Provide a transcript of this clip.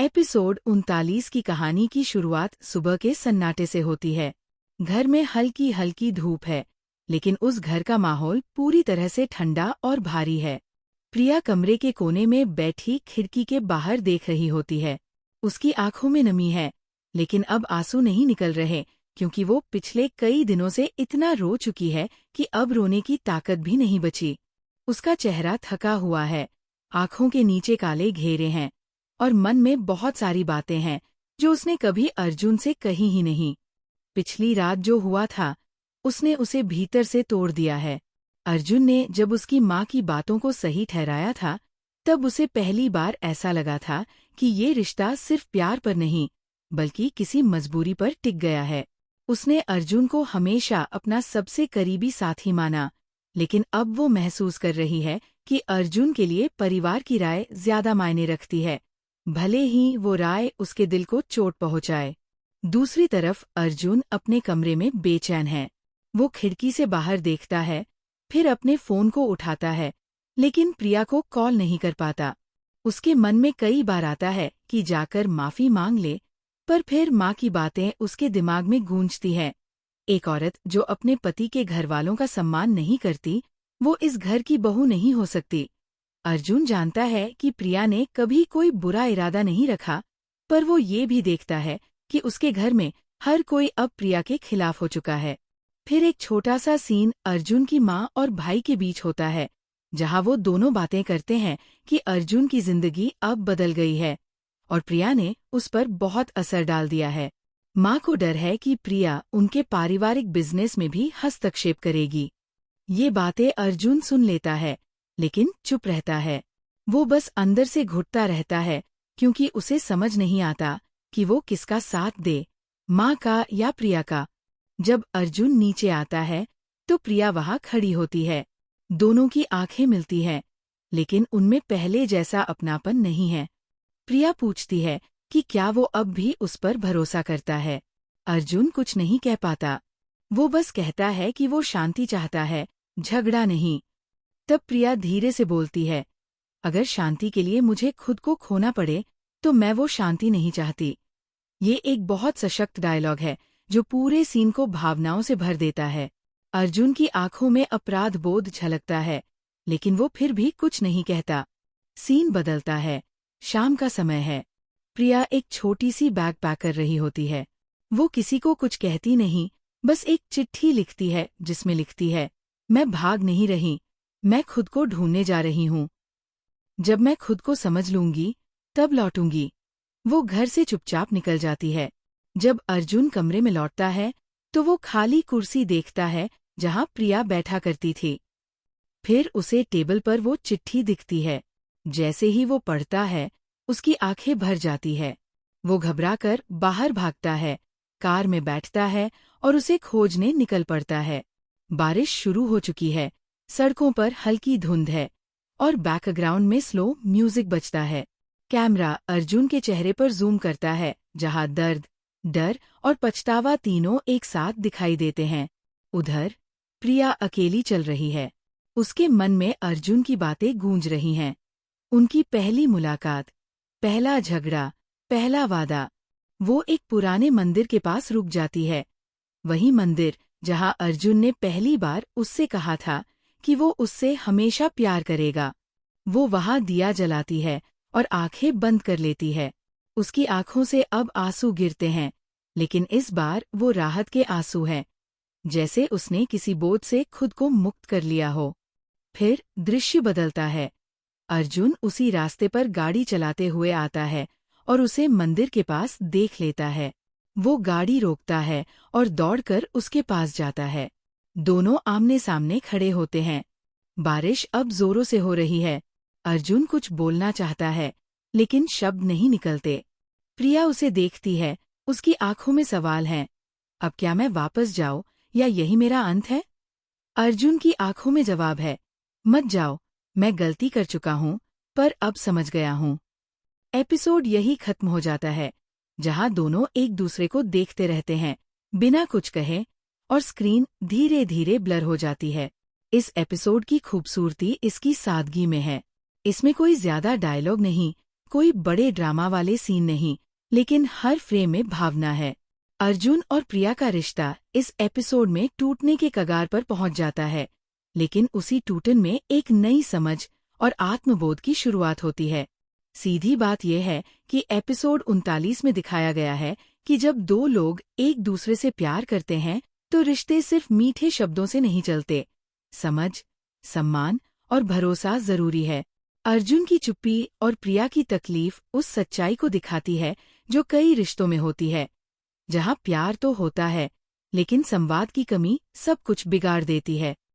Episode 39 की कहानी की शुरुआत सुबह के सन्नाटे से होती है। घर में हल्की हल्की धूप है, लेकिन उस घर का माहौल पूरी तरह से ठंडा और भारी है। प्रिया कमरे के कोने में बैठी खिड़की के बाहर देख रही होती है। उसकी आंखों में नमी है, लेकिन अब आंसू नहीं निकल रहे, क्योंकि वो पिछले कई दिनों से इतना रो चुकी है कि अब रोने की ताकत भी नहीं बची। उसका चेहरा थका हुआ है, आंखों के नीचे काले घेरे हैं और मन में बहुत सारी बातें हैं जो उसने कभी अर्जुन से कही ही नहीं। पिछली रात जो हुआ था, उसने उसे भीतर से तोड़ दिया है। अर्जुन ने जब उसकी माँ की बातों को सही ठहराया था, तब उसे पहली बार ऐसा लगा था कि ये रिश्ता सिर्फ प्यार पर नहीं, बल्कि किसी मजबूरी पर टिक गया है। उसने अर्जुन को हमेशा अपना सबसे करीबी साथी माना, लेकिन अब वो महसूस कर रही है कि अर्जुन के लिए परिवार की राय ज्यादा मायने रखती है, भले ही वो राय उसके दिल को चोट पहुंचाए। दूसरी तरफ अर्जुन अपने कमरे में बेचैन है। वो खिड़की से बाहर देखता है, फिर अपने फोन को उठाता है, लेकिन प्रिया को कॉल नहीं कर पाता। उसके मन में कई बार आता है कि जाकर माफी मांग ले, पर फिर माँ की बातें उसके दिमाग में गूंजती हैं। एक औरत जो अपने पति के घरवालों का सम्मान नहीं करती, वो इस घर की बहू नहीं हो सकती। अर्जुन जानता है कि प्रिया ने कभी कोई बुरा इरादा नहीं रखा, पर वो ये भी देखता है कि उसके घर में हर कोई अब प्रिया के खिलाफ हो चुका है। फिर एक छोटा सा सीन अर्जुन की माँ और भाई के बीच होता है, जहाँ वो दोनों बातें करते हैं कि अर्जुन की जिंदगी अब बदल गई है और प्रिया ने उस पर बहुत असर डाल दिया है। माँ को डर है कि प्रिया उनके पारिवारिक बिजनेस में भी हस्तक्षेप करेगी। ये बातें अर्जुन सुन लेता है, लेकिन चुप रहता है। वो बस अंदर से घुटता रहता है, क्योंकि उसे समझ नहीं आता कि वो किसका साथ दे, माँ का या प्रिया का। जब अर्जुन नीचे आता है, तो प्रिया वहाँ खड़ी होती है। दोनों की आंखें मिलती हैं, लेकिन उनमें पहले जैसा अपनापन नहीं है। प्रिया पूछती है कि क्या वो अब भी उस पर भरोसा करता है। अर्जुन कुछ नहीं कह पाता। वो बस कहता है कि वो शांति चाहता है, झगड़ा नहीं। तब प्रिया धीरे से बोलती है, अगर शांति के लिए मुझे खुद को खोना पड़े, तो मैं वो शांति नहीं चाहती। ये एक बहुत सशक्त डायलॉग है, जो पूरे सीन को भावनाओं से भर देता है। अर्जुन की आंखों में अपराध बोध झलकता है, लेकिन वो फिर भी कुछ नहीं कहता। सीन बदलता है। शाम का समय है। प्रिया एक छोटी सी बैग पैक कर रही होती है। वो किसी को कुछ कहती नहीं, बस एक चिट्ठी लिखती है जिसमें लिखती है, मैं भाग नहीं रही, मैं खुद को ढूंढने जा रही हूँ। जब मैं खुद को समझ लूंगी, तब लौटूंगी। वो घर से चुपचाप निकल जाती है। जब अर्जुन कमरे में लौटता है, तो वो खाली कुर्सी देखता है जहाँ प्रिया बैठा करती थी। फिर उसे टेबल पर वो चिट्ठी दिखती है। जैसे ही वो पढ़ता है, उसकी आंखें भर जाती है। वो घबराकर बाहर भागता है, कार में बैठता है और उसे खोजने निकल पड़ता है। बारिश शुरू हो चुकी है, सड़कों पर हल्की धुंध है और बैकग्राउंड में स्लो म्यूजिक बजता है। कैमरा अर्जुन के चेहरे पर जूम करता है, जहाँ दर्द, डर और पछतावा तीनों एक साथ दिखाई देते हैं। उधर प्रिया अकेली चल रही है। उसके मन में अर्जुन की बातें गूंज रही हैं। उनकी पहली मुलाकात, पहला झगड़ा, पहला वादा। वो एक पुराने मंदिर के पास रुक जाती है। वही मंदिर जहाँ अर्जुन ने पहली बार उससे कहा था कि वो उससे हमेशा प्यार करेगा। वो वहाँ दिया जलाती है और आंखें बंद कर लेती है। उसकी आंखों से अब आंसू गिरते हैं, लेकिन इस बार वो राहत के आंसू हैं, जैसे उसने किसी बोझ से खुद को मुक्त कर लिया हो। फिर दृश्य बदलता है। अर्जुन उसी रास्ते पर गाड़ी चलाते हुए आता है और उसे मंदिर के पास देख लेता है। वो गाड़ी रोकता है और दौड़कर उसके पास जाता है। दोनों आमने सामने खड़े होते हैं। बारिश अब जोरों से हो रही है। अर्जुन कुछ बोलना चाहता है, लेकिन शब्द नहीं निकलते। प्रिया उसे देखती है, उसकी आंखों में सवाल हैं। अब क्या मैं वापस जाऊं या यही मेरा अंत है? अर्जुन की आंखों में जवाब है, मत जाओ, मैं गलती कर चुका हूँ, पर अब समझ गया हूँ। एपिसोड यही खत्म हो जाता है, जहाँ दोनों एक दूसरे को देखते रहते हैं, बिना कुछ कहे, और स्क्रीन धीरे धीरे ब्लर हो जाती है। इस एपिसोड की खूबसूरती इसकी सादगी में है। इसमें कोई ज्यादा डायलॉग नहीं, कोई बड़े ड्रामा वाले सीन नहीं, लेकिन हर फ्रेम में भावना है। अर्जुन और प्रिया का रिश्ता इस एपिसोड में टूटने के कगार पर पहुंच जाता है, लेकिन उसी टूटन में एक नई समझ और आत्मबोध की शुरुआत होती है। सीधी बात यह है कि एपिसोड 39 में दिखाया गया है कि जब दो लोग एक दूसरे से प्यार करते हैं तो रिश्ते सिर्फ मीठे शब्दों से नहीं चलते। समझ, सम्मान और भरोसा जरूरी है। अर्जुन की चुप्पी और प्रिया की तकलीफ उस सच्चाई को दिखाती है जो कई रिश्तों में होती है, जहां प्यार तो होता है, लेकिन संवाद की कमी सब कुछ बिगाड़ देती है।